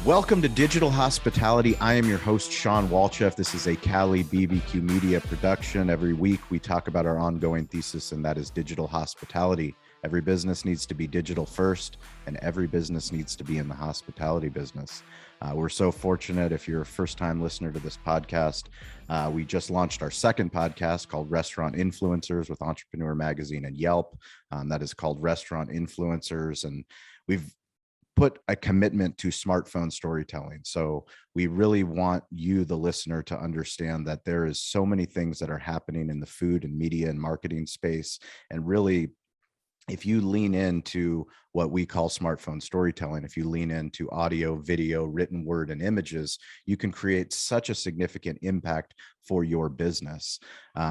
Welcome to Digital Hospitality. I am your host, Sean Walchef. This is a Cali BBQ Media production. Every week we talk about our ongoing thesis, and that is digital hospitality. Every business needs to be digital first, and every business needs to be in the hospitality business. We're so fortunate. If you're a first-time listener to this podcast, we just launched our second podcast called Restaurant Influencers with Entrepreneur Magazine and Yelp. That is called Restaurant Influencers, and we've put a commitment to smartphone storytelling. So we really want you, the listener, to understand that there is so many things that are happening in the food and media and marketing space. And really, if you lean into what we call smartphone storytelling, if you lean into audio, video, written word, and images, you can create such a significant impact for your business.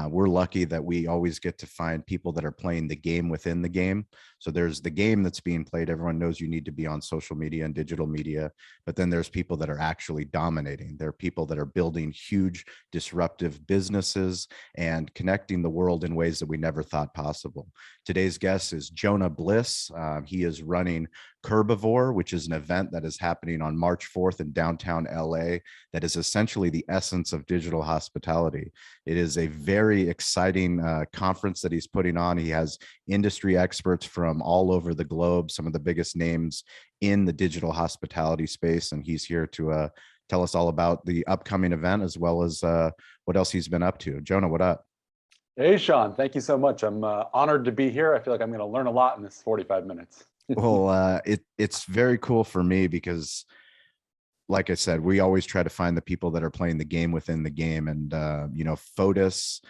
We're lucky that we always get to find people that are playing the game within the game. So there's the game that's being played. Everyone knows you need to be on social media and digital media, but then there's people that are actually dominating. There are people that are building huge disruptive businesses and connecting the world in ways that we never thought possible. Today's guest is Jonah Bliss. He is running Curbivore, which is an event that is happening on March 4th in downtown LA that is essentially the essence of digital hospitality. It is a very exciting conference that he's putting on. He has industry experts from all over the globe, some of the biggest names in the digital hospitality space, and he's here to tell us all about the upcoming event as well as what else he's been up to. Jonah, what up? Hey, Sean, thank you so much. I'm honored to be here. I feel like I'm going to learn a lot in this 45 minutes. Well, it's very cool for me because, like I said, we always try to find the people that are playing the game within the game. And, Fotis,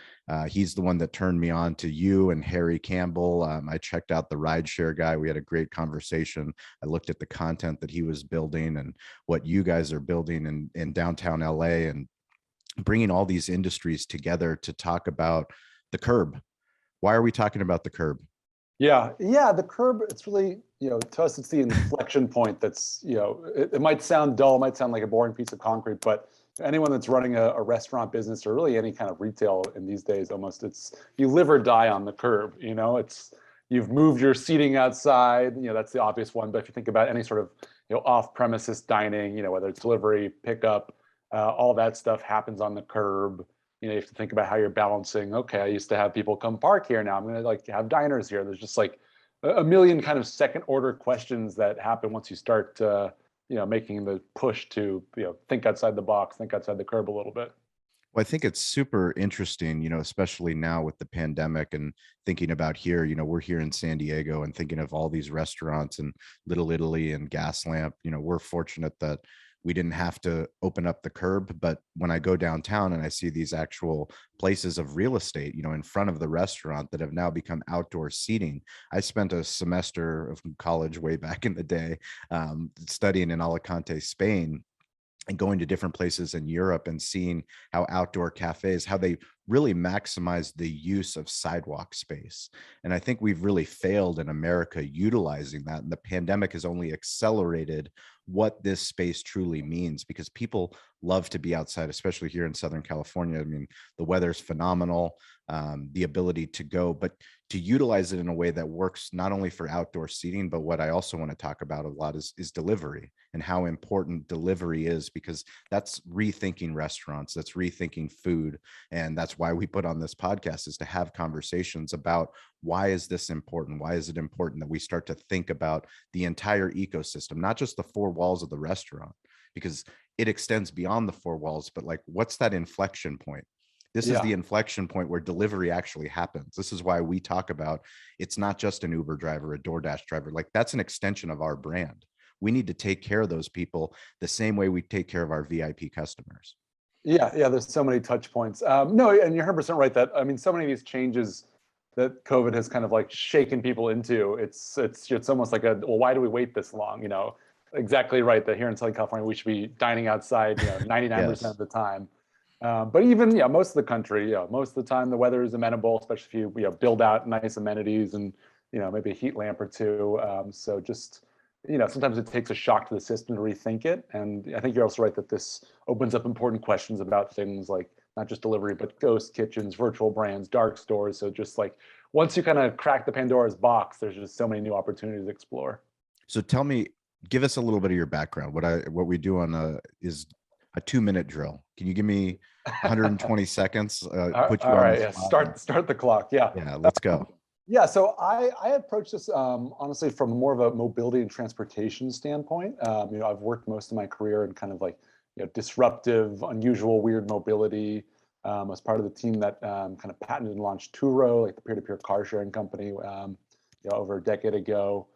he's the one that turned me on to you and Harry Campbell. I checked out the rideshare guy. We had a great conversation. I looked at the content that he was building and what you guys are building in downtown LA and bringing all these industries together to talk about the curb. Why are we talking about the curb? Yeah, the curb, it's really, to us, it's the inflection point that's, it might sound dull, it might sound like a boring piece of concrete, but anyone that's running a restaurant business or really any kind of retail in these days, almost, it's you live or die on the curb. It's you've moved your seating outside, that's the obvious one. But if you think about any sort of, off-premises dining, whether it's delivery, pickup, all that stuff happens on the curb. You have to think about how you're balancing. Okay, I used to have people come park here. Now I'm going to have diners here. There's just like a million kind of second order questions that happen once you start, making the push to, think outside the box, think outside the curb a little bit. Well, I think it's super interesting, especially now with the pandemic and thinking about here, we're here in San Diego and thinking of all these restaurants and Little Italy and Gas Lamp. We're fortunate that we didn't have to open up the curb. But when I go downtown and I see these actual places of real estate, in front of the restaurant that have now become outdoor seating. I spent a semester of college way back in the day studying in Alicante, Spain, and going to different places in Europe and seeing how outdoor cafes, how they really maximize the use of sidewalk space. And I think we've really failed in America utilizing that. And the pandemic has only accelerated what this space truly means because people love to be outside, especially here in Southern California. I mean, the weather's phenomenal, the ability to go, but to utilize it in a way that works not only for outdoor seating, but what I also want to talk about a lot is delivery and how important delivery is, because that's rethinking restaurants, that's rethinking food. And that's why we put on this podcast, is to have conversations about why is this important? Why is it important that we start to think about the entire ecosystem, not just the four walls of the restaurant, because it extends beyond the four walls, but like, what's that inflection point? This is the inflection point where delivery actually happens. This is why we talk about it's not just an Uber driver, a DoorDash driver. Like, that's an extension of our brand. We need to take care of those people the same way we take care of our VIP customers. Yeah. There's so many touch points. No, and you're 100% right that, so many of these changes that COVID has kind of like shaken people into, it's almost like well, why do we wait this long? Exactly right. That here in Southern California, we should be dining outside, 99% of the time. But even, most of the country, most of the time the weather is amenable, especially if you, build out nice amenities and, maybe a heat lamp or two. So just, sometimes it takes a shock to the system to rethink it. And I think you're also right that this opens up important questions about things like not just delivery, but ghost kitchens, virtual brands, dark stores. So just like once you kind of crack the Pandora's box, there's just so many new opportunities to explore. So tell me, give us a little bit of your background. What we do on is a 2-minute drill. Can you give me 120 seconds? Put you All on the right, yeah. spot. Start the clock. Yeah. Yeah, let's go. Yeah, so I approach this honestly from more of a mobility and transportation standpoint. I've worked most of my career in kind of like disruptive, unusual, weird mobility. As part of the team that kind of patented and launched Turo, like the peer-to-peer car sharing company, over a decade ago.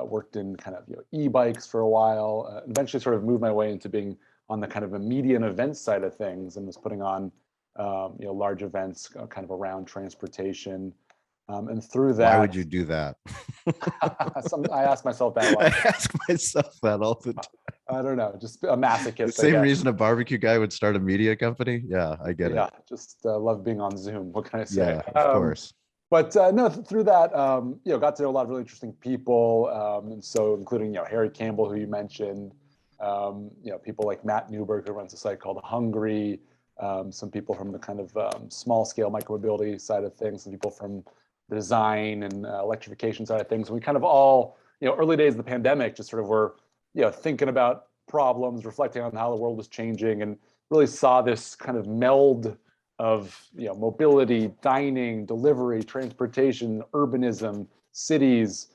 Worked in kind of e-bikes for a while. Eventually, sort of moved my way into being on the kind of a media and events side of things, and was putting on large events kind of around transportation. And through that, why would you do that? I ask myself that a lot. I ask myself that all the time. I don't know, just a masochist. The same reason a barbecue guy would start a media company. Yeah, I get it. Yeah, just love being on Zoom. What can I say? Yeah, of course. But no, through that, got to know a lot of really interesting people, and so including Harry Campbell, who you mentioned, people like Matt Newberg, who runs a site called Hungry, some people from the kind of small scale micromobility side of things, some people from the design and electrification side of things. And we kind of all, early days of the pandemic, just sort of were, thinking about problems, reflecting on how the world was changing, and really saw this kind of meld of mobility, dining, delivery, transportation, urbanism, cities,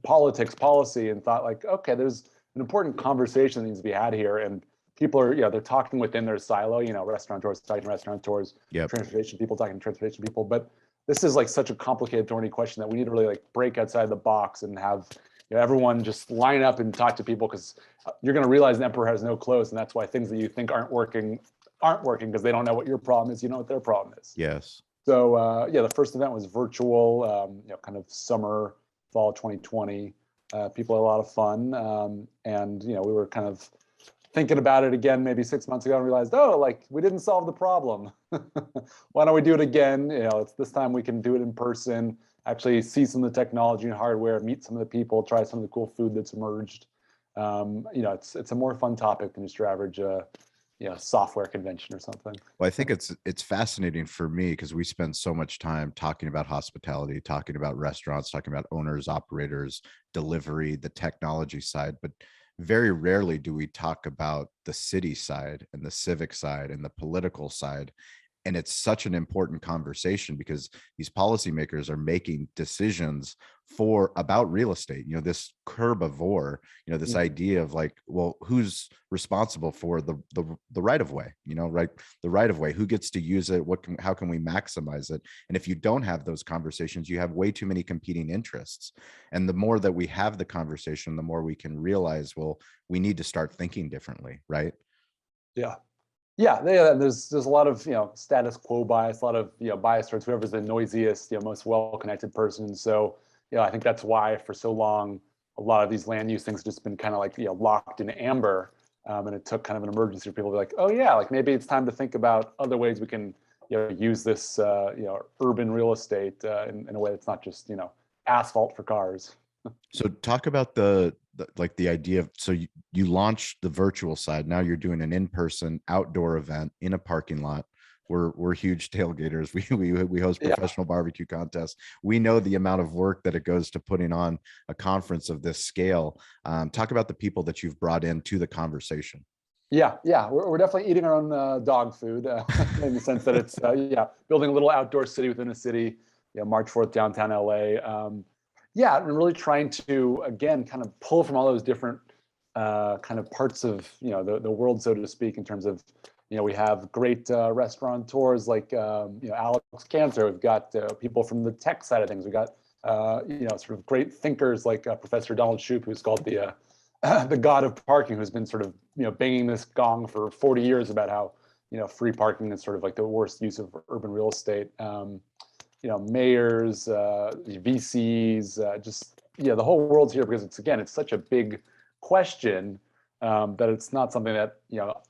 politics, policy, and thought like, okay, there's an important conversation that needs to be had here. And people are, they're talking within their silo, restaurateurs talking to restaurateurs, Yep. transportation people talking to transportation people. But this is like such a complicated, thorny question that we need to really like break outside the box and have everyone just line up and talk to people, because you're going to realize the emperor has no clothes, and that's why things that you think aren't working because they don't know what your problem is. You know what their problem is. Yes. So the first event was virtual, kind of summer, fall 2020. People had a lot of fun, and we were kind of thinking about it again maybe 6 months ago and realized, we didn't solve the problem. Why don't we do it again? It's this time we can do it in person, actually see some of the technology and hardware, meet some of the people, try some of the cool food that's emerged. It's a more fun topic than just your average software convention or something. Well, I think it's fascinating for me because we spend so much time talking about hospitality, talking about restaurants, talking about owners, operators, delivery, the technology side, but very rarely do we talk about the city side and the civic side and the political side. And it's such an important conversation because these policymakers are making decisions about real estate, this curbivore, this idea of like, well, who's responsible for the right of way, right? The right of way, who gets to use it? How can we maximize it? And if you don't have those conversations, you have way too many competing interests. And the more that we have the conversation, the more we can realize, well, we need to start thinking differently, right? Yeah. Yeah, there's a lot of status quo bias, a lot of bias towards whoever's the noisiest, most well-connected person. So I think that's why for so long a lot of these land use things have just been kind of like locked in amber, and it took kind of an emergency for people to be like, oh yeah, like maybe it's time to think about other ways we can use this urban real estate in a way that's not just asphalt for cars. So talk about the idea of, so you launched the virtual side. Now you're doing an in-person outdoor event in a parking lot. We're huge tailgaters. We host professional barbecue contests. We know the amount of work that it goes to putting on a conference of this scale. Talk about the people that you've brought into the conversation. Yeah, we're definitely eating our own dog food in the sense that it's building a little outdoor city within a city. March 4th, downtown LA. And really trying to, again, kind of pull from all those different kind of parts of, the world, so to speak, in terms of, we have great restaurateurs like, Alex Cantor. We've got people from the tech side of things. We've got, sort of great thinkers like Professor Donald Shoup, who's called the god of parking, who's been sort of, banging this gong for 40 years about how, free parking is sort of like the worst use of urban real estate. Mayors, VCs, just the whole world's here because it's such a big question that it's not something that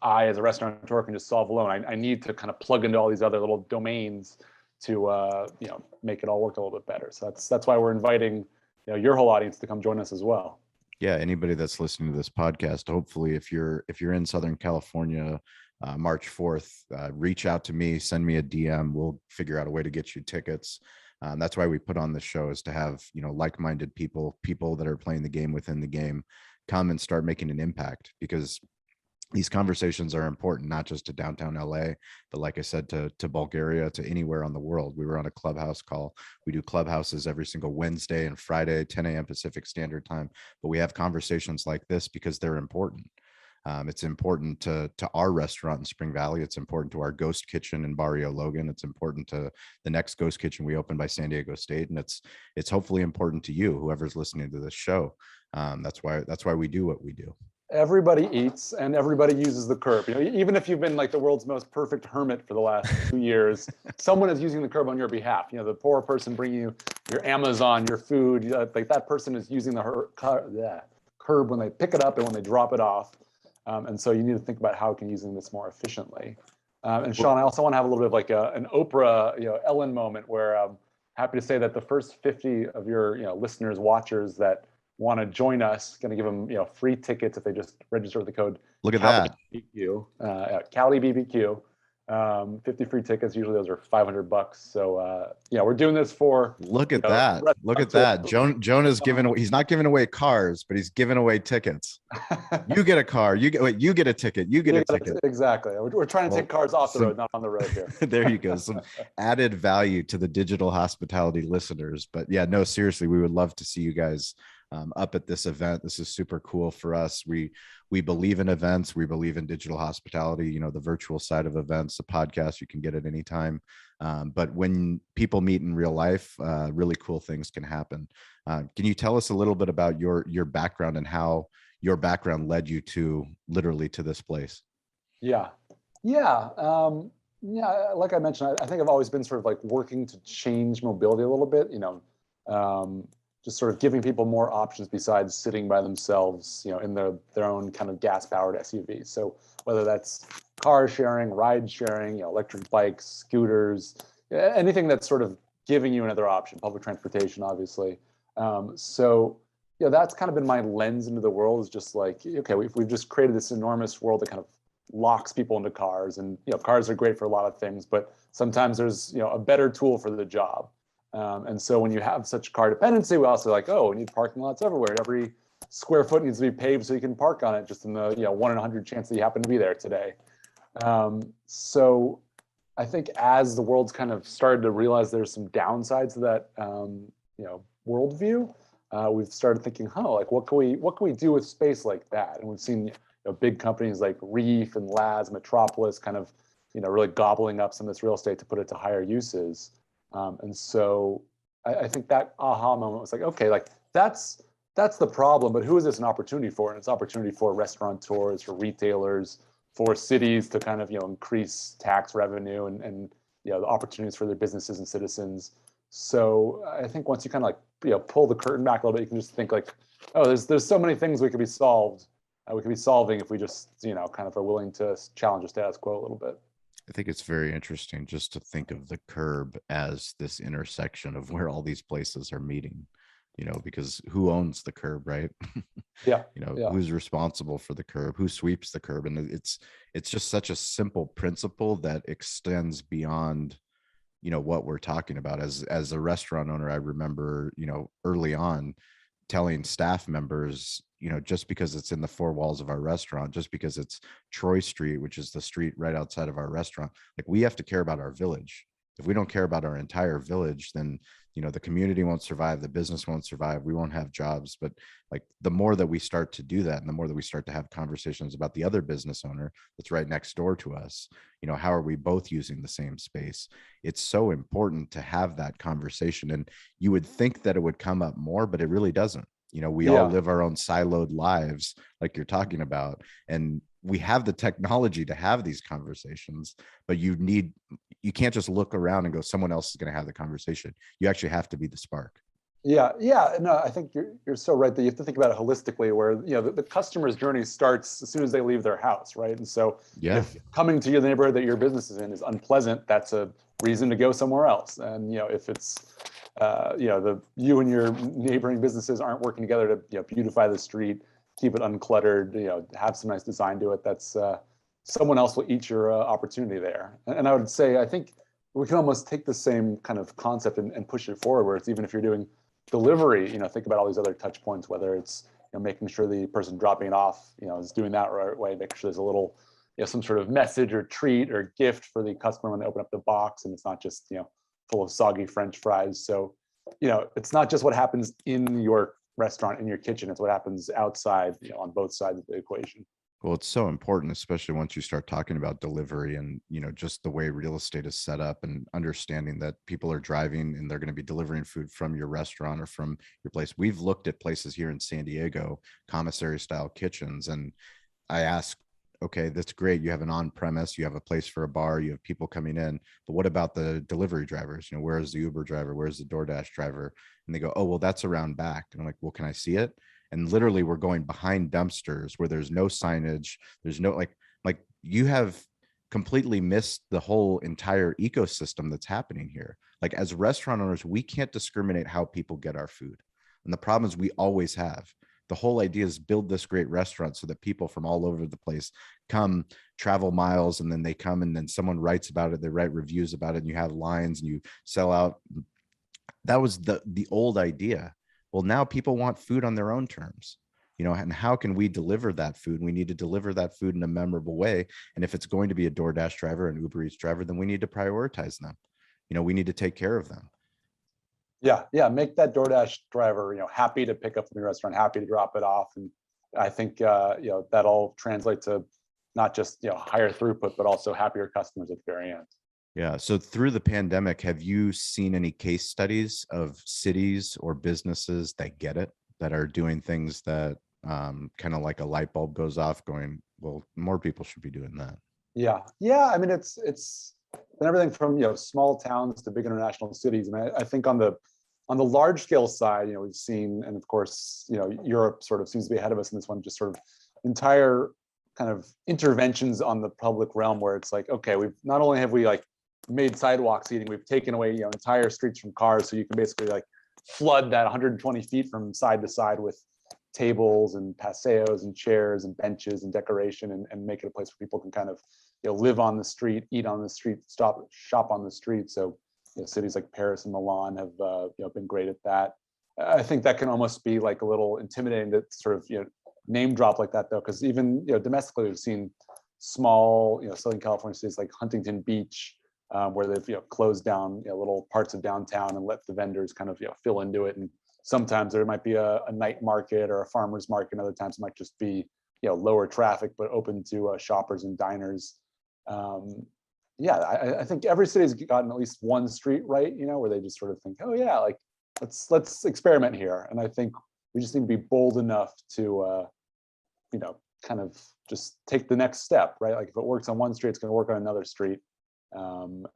I as a restaurateur can just solve alone. I need to kind of plug into all these other little domains to make it all work a little bit better. So that's why we're inviting your whole audience to come join us as well. Yeah, anybody that's listening to this podcast, hopefully, if you're in Southern California, March 4th, reach out to me, send me a DM. We'll figure out a way to get you tickets. That's why we put on this show, is to have, like-minded people that are playing the game within the game, come and start making an impact, because these conversations are important, not just to downtown LA, but like I said, to Bulgaria, to anywhere on the world. We were on a Clubhouse call. We do Clubhouses every single Wednesday and Friday, 10 a.m. Pacific Standard Time. But we have conversations like this because they're important. It's important to our restaurant in Spring Valley. It's important to our ghost kitchen in Barrio Logan. It's important to the next ghost kitchen we open by San Diego State, and it's hopefully important to you, whoever's listening to this show. That's why we do what we do. Everybody eats and everybody uses the curb. Even if you've been like the world's most perfect hermit for the last 2 years, someone is using the curb on your behalf. The poor person bringing you your Amazon, your food, like that person is using the curb when they pick it up and when they drop it off. And so you need to think about how can using this more efficiently. And Sean, I also want to have a little bit of like an Oprah, Ellen moment where I'm happy to say that the first 50 of your listeners, watchers that want to join us, going to give them free tickets if they just register with the code. Look at that. BBQ, Cali BBQ. 50 free tickets. Usually those are $500. So we're doing this for. Look at that. Look at that. Jonah's giving away. He's not giving away cars, but he's giving away tickets. You get a car. You get a ticket. You get a ticket. Exactly. We're trying to take cars off the road, not on the road here. There you go. Some added value to the digital hospitality listeners. But yeah, no, seriously, we would love to see you guys up at this event. This is super cool for us. We believe in events. We believe in digital hospitality, the virtual side of events, the podcast, you can get at any time. But when people meet in real life, really cool things can happen. Can you tell us a little bit about your background and how your background led you to literally to this place? Yeah. Like I mentioned, I think I've always been sort of like working to change mobility a little bit, just sort of giving people more options besides sitting by themselves, in their own kind of gas-powered SUVs. So whether that's car sharing, ride sharing, electric bikes, scooters, anything that's sort of giving you another option, public transportation, obviously. So that's kind of been my lens into the world, is just like, okay, we've just created this enormous world that kind of locks people into cars, and cars are great for a lot of things, but sometimes there's a better tool for the job. And so when you have such car dependency, we also like, we need parking lots everywhere. Every square foot needs to be paved so you can park on it, just in the 1 in 100 chance that you happen to be there today. So I think as the world's kind of started to realize there's some downsides to that worldview, we've started thinking, like what can we do with space like that? And we've seen big companies like Reef and Laz, Metropolis kind of really gobbling up some of this real estate to put it to higher uses. And so I think that aha moment was like, okay, like that's the problem, but who is this an opportunity for? And it's opportunity for restaurateurs, for retailers, for cities to kind of, increase tax revenue and the opportunities for their businesses and citizens. So I think once you kind of like, pull the curtain back a little bit, you can just think like, there's so many things we could be solving if we just, kind of are willing to challenge the status quo a little bit. I think it's very interesting just to think of the curb as this intersection of where all these places are meeting, because who owns the curb, right? Yeah. Who's responsible for the curb, who sweeps the curb. And it's just such a simple principle that extends beyond, what we're talking about. As a restaurant owner, I remember, early on telling staff members, just because it's in the four walls of our restaurant, just because it's Troy Street, which is the street right outside of our restaurant, like we have to care about our village. If we don't care about our entire village, then, the community won't survive, the business won't survive, we won't have jobs. But like the more that we start to do that, and the more that we start to have conversations about the other business owner that's right next door to us, how are we both using the same space? It's so important to have that conversation. And you would think that it would come up more, but it really doesn't. We all live our own siloed lives, like you're talking about, and we have the technology to have these conversations, but you can't just look around and go, someone else is going to have the conversation. You actually have to be the spark. Yeah. No, I think you're so right that you have to think about it holistically, where the customer's journey starts as soon as they leave their house, right? And so if coming to the neighborhood that your business is in is unpleasant, that's a reason to go somewhere else. And if it's you and your neighboring businesses aren't working together to beautify the street, keep it uncluttered, have some nice design to it, that's someone else will eat your opportunity there. And I would say, I think we can almost take the same kind of concept and push it forward, where it's even if you're doing delivery, think about all these other touch points, whether it's making sure the person dropping it off, is doing that right way, making sure there's a little, some sort of message or treat or gift for the customer when they open up the box, and it's not just, full of soggy French fries. So, it's not just what happens in your restaurant, in your kitchen, it's what happens outside, on both sides of the equation. Well, it's so important, especially once you start talking about delivery and, just the way real estate is set up, and understanding that people are driving and they're going to be delivering food from your restaurant or from your place. We've looked at places here in San Diego, commissary style kitchens, and I ask, okay, that's great. You have an on-premise, you have a place for a bar, you have people coming in, but what about the delivery drivers? Where's the Uber driver? Where's the DoorDash driver? And they go, oh, well, that's around back. And I'm like, well, can I see it? And literally we're going behind dumpsters where there's no signage. There's no, like you have completely missed the whole entire ecosystem that's happening here. Like, as restaurant owners, we can't discriminate how people get our food. And the problem is we always have. The whole idea is build this great restaurant so that people from all over the place come, travel miles, and then they come, and then someone writes about it, they write reviews about it, and you have lines and you sell out. That was the old idea. Well, now people want food on their own terms, and how can we deliver that food? We need to deliver that food in a memorable way. And if it's going to be a DoorDash driver, an Uber Eats driver, then we need to prioritize them. We need to take care of them. Yeah. Make that DoorDash driver, happy to pick up from your restaurant, happy to drop it off. And I think, that'll translate to not just, higher throughput, but also happier customers at the very end. Yeah. So through the pandemic, have you seen any case studies of cities or businesses that get it, that are doing things that kind of like a light bulb goes off going, well, more people should be doing that? Yeah. I mean, it's been everything from, small towns to big international cities. And I think on the large scale side, we've seen, and of course, Europe sort of seems to be ahead of us in this one, just sort of entire kind of interventions on the public realm where it's like, okay, we've not only have we like made sidewalk seating, we've taken away, entire streets from cars. So you can basically like flood that 120 feet from side to side with tables and paseos and chairs and benches and decoration, and make it a place where people can kind of, live on the street, eat on the street, shop on the street. So, cities like Paris and Milan have, been great at that. I think that can almost be like a little intimidating to sort of, name drop like that though, because even, domestically we've seen small, Southern California cities like Huntington Beach, where they've closed down little parts of downtown and let the vendors kind of fill into it. And sometimes there might be a night market or a farmer's market, and other times it might just be lower traffic but open to shoppers and diners. I think every city's gotten at least one street right, where they just sort of think, oh yeah, like let's experiment here. And I think we just need to be bold enough to kind of just take the next step, right? Like if it works on one street, it's going to work on another street. And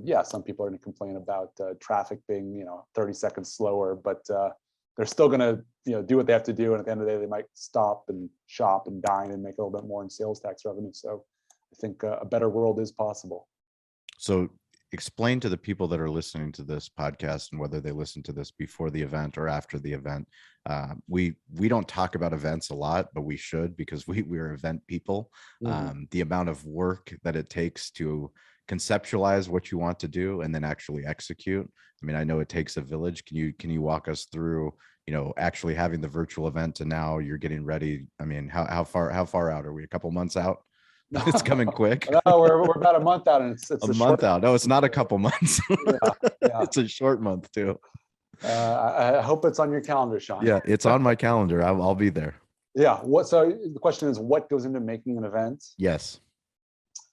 yeah, some people are going to complain about traffic being 30 seconds slower, but they're still going to do what they have to do, and at the end of the day they might stop and shop and dine and make a little bit more in sales tax revenue. So I think a better world is possible. So explain to the people that are listening to this podcast, and whether they listen to this before the event or after the event, we don't talk about events a lot, but we should, because we're event people. Mm-hmm. The amount of work that it takes to conceptualize what you want to do and then actually execute. I mean, I know it takes a village. Can you walk us through, actually having the virtual event to now you're getting ready? I mean, how far out are we? A couple months out? It's coming quick. No, we're about a month out, and it's a month out. No, it's not a couple months. Yeah. It's a short month too. I hope it's on your calendar, Sean. Yeah, it's on my calendar. I'll be there. Yeah. So the question is, what goes into making an event? Yes.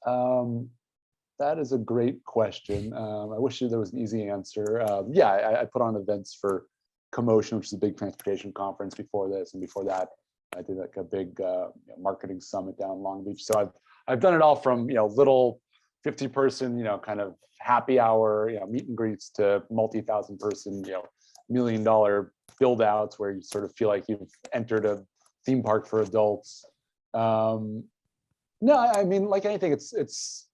That is a great question. I wish there was an easy answer. I put on events for Commotion, which is a big transportation conference before this, and before that, I did like a big marketing summit down in Long Beach. So I've done it all from little 50-person kind of happy hour meet and greets to multi-thousand-person $1 million build outs where you sort of feel like you've entered a theme park for adults. No, I mean, like anything, it's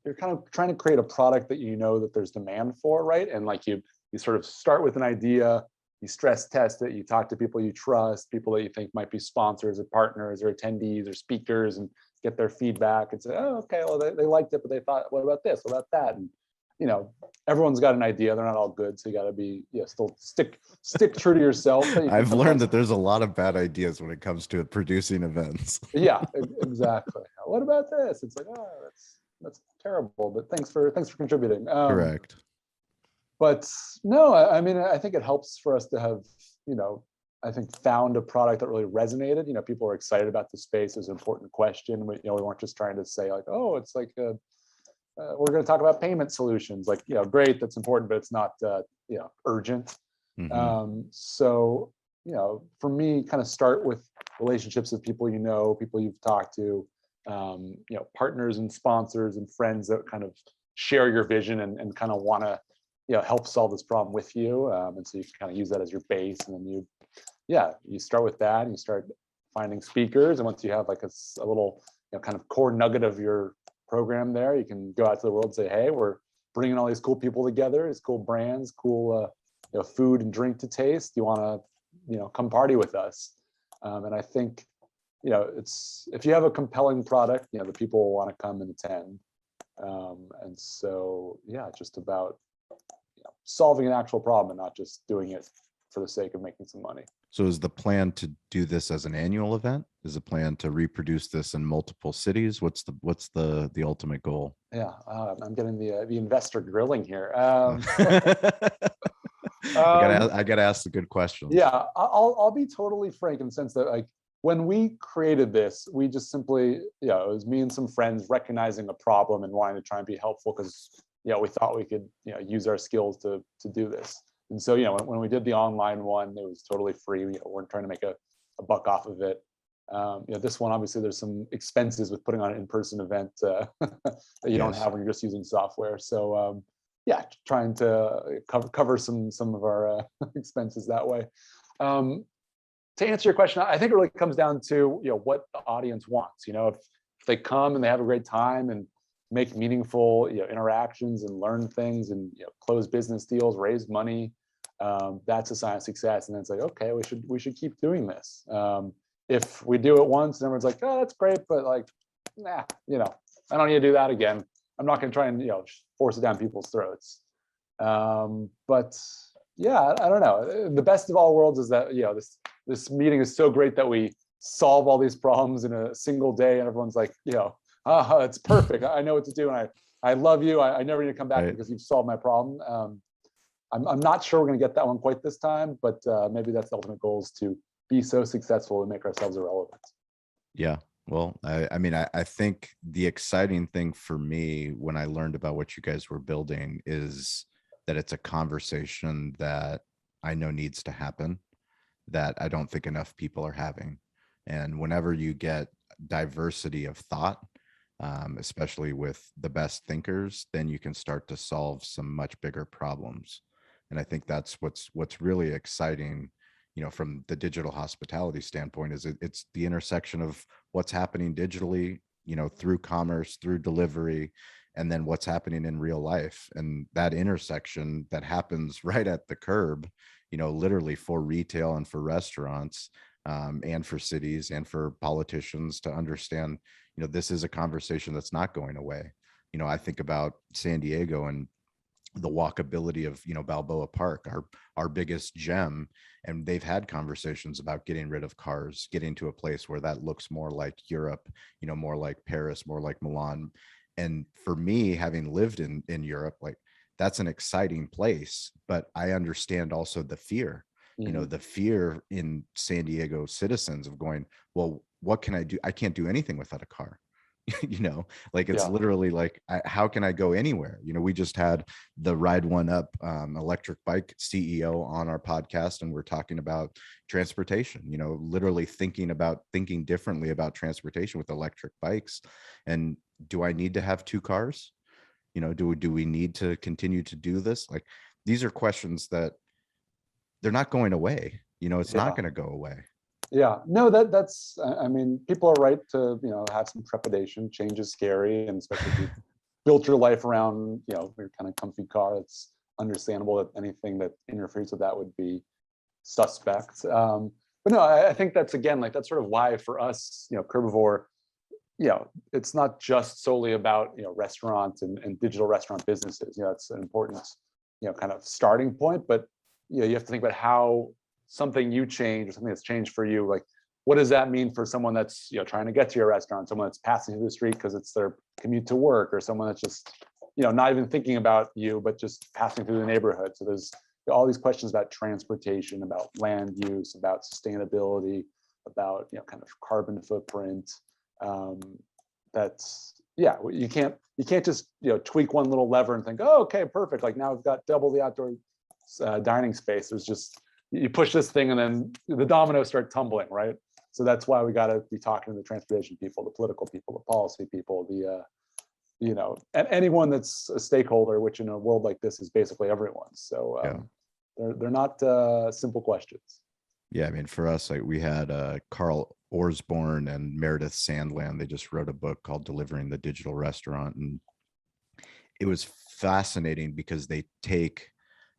you're kind of trying to create a product that that there's demand for, right? And like you sort of start with an idea, you stress test it, you talk to people you trust, people that you think might be sponsors or partners or attendees or speakers, and get their feedback and say, oh, okay, well, they liked it, but they thought, what about this? What about that? And everyone's got an idea. They're not all good, so you got to be still stick true to yourself. I've learned that there's a lot of bad ideas when it comes to producing events. Yeah, exactly. What about this? It's like, oh, that's terrible, but thanks for contributing. Correct. But no, I mean, I think it helps for us to have, I think found a product that really resonated. People are excited about the space. It was an important question. We weren't just trying to say like, oh, it's like we're going to talk about payment solutions. Like, great, that's important, but it's not, urgent. Mm-hmm. So, for me, kind of start with relationships with people people you've talked to, partners and sponsors and friends that kind of share your vision and kind of want to, help solve this problem with you. And so you can kind of use that as your base, and then you start with that, and you start finding speakers. And once you have like a little, kind of core nugget of your program there, you can go out to the world and say, hey, we're bringing all these cool people together, these cool brands, cool food and drink to taste. You want to come party with us. And I think it's, if you have a compelling product, the people will want to come and attend. And so it's just about solving an actual problem and not just doing it for the sake of making some money. So is the plan to do this as an annual event? Is the plan to reproduce this in multiple cities? What's the ultimate goal? Yeah, I'm getting the investor grilling here. I gotta ask the good questions. Yeah, I'll be totally frank in the sense that like when we created this, we just simply, it was me and some friends recognizing a problem and wanting to try and be helpful because we thought we could use our skills to do this. And so when we did the online one, it was totally free. We weren't trying to make a buck off of it. This one, obviously, there's some expenses with putting on an in-person event that you don't have when you're just using software. So trying to cover some of our expenses that way. To answer your question, I think it really comes down to what the audience wants. If they come and they have a great time and make meaningful interactions and learn things and close business deals, raise money, that's a sign of success. And then it's like, okay, we should keep doing this. If we do it once and everyone's like, oh, that's great, but like, nah, I don't need to do that again. I'm not going to try and force it down people's throats. But yeah, I don't know. The best of all worlds is that this meeting is so great that we solve all these problems in a single day, and everyone's like, it's perfect. I know what to do, and I love you. I never need to come back because you've solved my problem. I'm not sure we're going to get that one quite this time, but maybe that's the ultimate goal, is to be so successful and make ourselves irrelevant. Yeah. Well, I think the exciting thing for me when I learned about what you guys were building is that it's a conversation that I know needs to happen, that I don't think enough people are having. And whenever you get diversity of thought, especially with the best thinkers, then you can start to solve some much bigger problems. And I think that's what's really exciting, from the digital hospitality standpoint, is it's the intersection of what's happening digitally, through commerce, through delivery, and then what's happening in real life. And that intersection that happens right at the curb, literally for retail and for restaurants, and for cities and for politicians to understand, this is a conversation that's not going away. I think about San Diego and the walkability of, Balboa Park, our biggest gem. And they've had conversations about getting rid of cars, getting to a place where that looks more like Europe, more like Paris, more like Milan. And for me, having lived in Europe, like, that's an exciting place, but I understand also the fear, the fear in San Diego citizens of going, well, what can I do? I can't do anything without a car. Like, it's literally like, how can I go anywhere? We just had the Ride One Up electric bike CEO on our podcast, and we're talking about transportation, literally thinking differently about transportation with electric bikes. And do I need to have two cars? Do we need to continue to do this? Like, these are questions that they're not going away. It's not going to go away. Yeah, no, that's, I mean, people are right to, have some trepidation. Change is scary, and especially if you built your life around, your kind of comfy car. It's understandable that anything that interferes with that would be suspect. But no, I think that's, again, like, that's sort of why for us, Curbivore, it's not just solely about, restaurants and digital restaurant businesses. It's an important, kind of starting point, but, you have to think about how something you change or something that's changed for you, like, what does that mean for someone that's, trying to get to your restaurant, someone that's passing through the street because it's their commute to work, or someone that's just, not even thinking about you, but just passing through the neighborhood. So there's all these questions about transportation, about land use, about sustainability, about, kind of carbon footprint. That's you can't just tweak one little lever and think, oh, okay, perfect, like now I've got double the outdoor dining space. There's just, you push this thing and then the dominoes start tumbling, right? So that's why we got to be talking to the transportation people, the political people, the policy people, the and anyone that's a stakeholder, which in a world like this is basically everyone. So they're not simple questions. Yeah, I mean, for us, like we had Carl Orsborn and Meredith Sandland. They just wrote a book called Delivering the Digital Restaurant. And it was fascinating because they take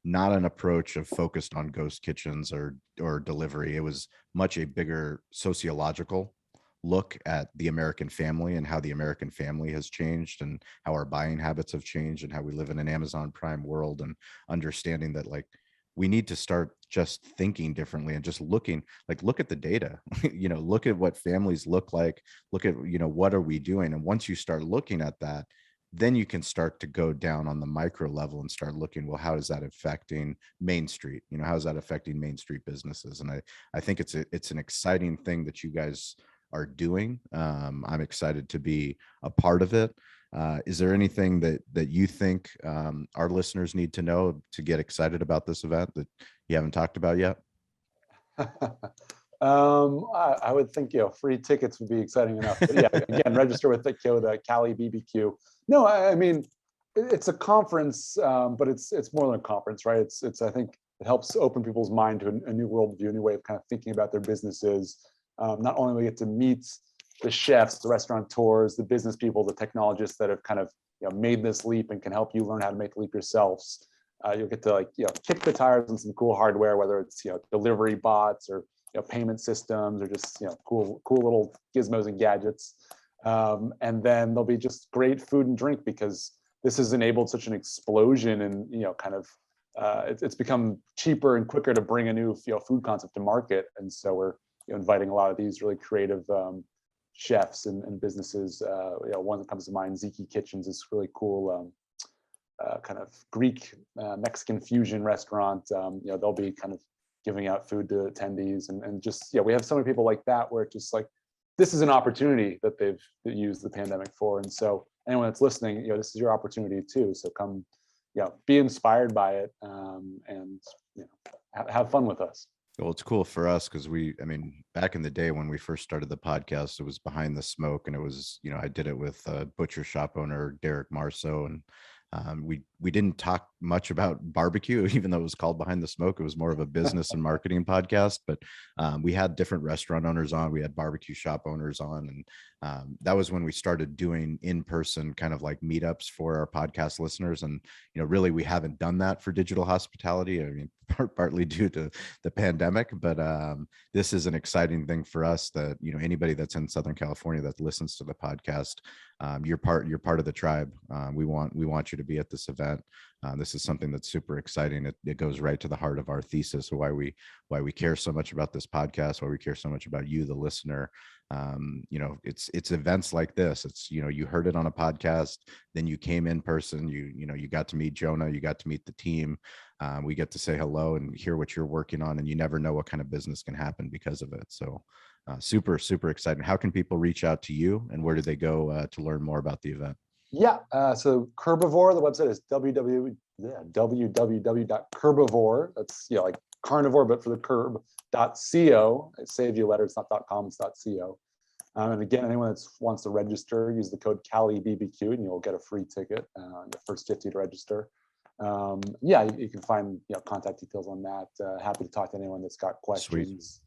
not an approach of focused on ghost kitchens or delivery. It was much a bigger sociological look at the American family and how the American family has changed and how our buying habits have changed and how we live in an Amazon Prime world, and understanding that like we need to start just thinking differently and just looking, like, look at the data, look at what families look like, look at, what are we doing? And once you start looking at that, then you can start to go down on the micro level and start looking, well, how is that affecting Main Street? How is that affecting Main Street businesses? And I think it's an exciting thing that you guys are doing. I'm excited to be a part of it. Is there anything that you think our listeners need to know to get excited about this event that you haven't talked about yet? I would think, free tickets would be exciting enough. But yeah, again, register with the Cali BBQ. No, I mean, it's a conference, but it's more than a conference, right? It's I think it helps open people's mind to a new worldview, a new way of kind of thinking about their businesses. Not only we get to meet the chefs, the restaurateurs, the business people, the technologists that have kind of made this leap and can help you learn how to make the leap yourselves. You'll get to kick the tires on some cool hardware, whether it's delivery bots or payment systems or just cool little gizmos and gadgets. And then there'll be just great food and drink, because this has enabled such an explosion and kind of it's become cheaper and quicker to bring a new food concept to market. And so we're inviting a lot of these really creative chefs and businesses. One that comes to mind, Ziki Kitchens, is really cool kind of Greek Mexican fusion restaurant. They'll be kind of giving out food to attendees, and just we have so many people like that where it's just like, this is an opportunity that they've used the pandemic for. And so anyone that's listening, this is your opportunity too. So come, be inspired by it, and have fun with us. Well, it's cool for us because back in the day when we first started the podcast, it was Behind the Smoke, and it was, I did it with butcher shop owner Derek Marceau, and we didn't talk much about barbecue, even though it was called Behind the Smoke. It was more of a business and marketing podcast, but we had different restaurant owners on, we had barbecue shop owners on, and that was when we started doing in-person kind of like meetups for our podcast listeners. And really we haven't done that for digital hospitality, partly due to the pandemic, but this is an exciting thing for us that anybody that's in Southern California that listens to the podcast, you're part of the tribe. We want you to be at this event. This is something that's super exciting. It goes right to the heart of our thesis, why we care so much about this podcast, why we care so much about you, the listener. It's events like this. It's you heard it on a podcast, then you came in person. You got to meet Jonah, you got to meet the team. We get to say hello and hear what you're working on, and you never know what kind of business can happen because of it. So super exciting. How can people reach out to you, and where do they go to learn more about the event? Yeah, so Curbivore, the website is www.curbivore. That's like carnivore, but for the curb.co. It saves you letters, not .com, it's .co. And again, anyone that wants to register, use the code CaliBBQ and you'll get a free ticket, the first 50 to register. You can find contact details on that. Happy to talk to anyone that's got questions.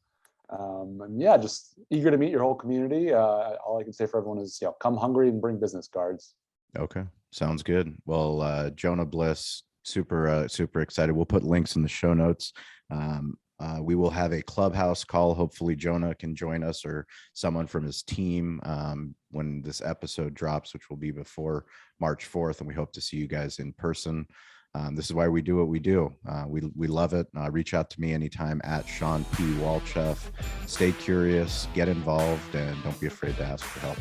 Sweet. Just eager to meet your whole community. All I can say for everyone is come hungry and bring business cards. Okay, sounds good. Well, Jonah Bliss, super excited. We'll put links in the show notes. We will have a clubhouse call. Hopefully Jonah can join us or someone from his team when this episode drops, which will be before March 4th. And we hope to see you guys in person. This is why we do what we do. We love it. Reach out to me anytime at Sean P. Walchef. Stay curious, get involved, and don't be afraid to ask for help.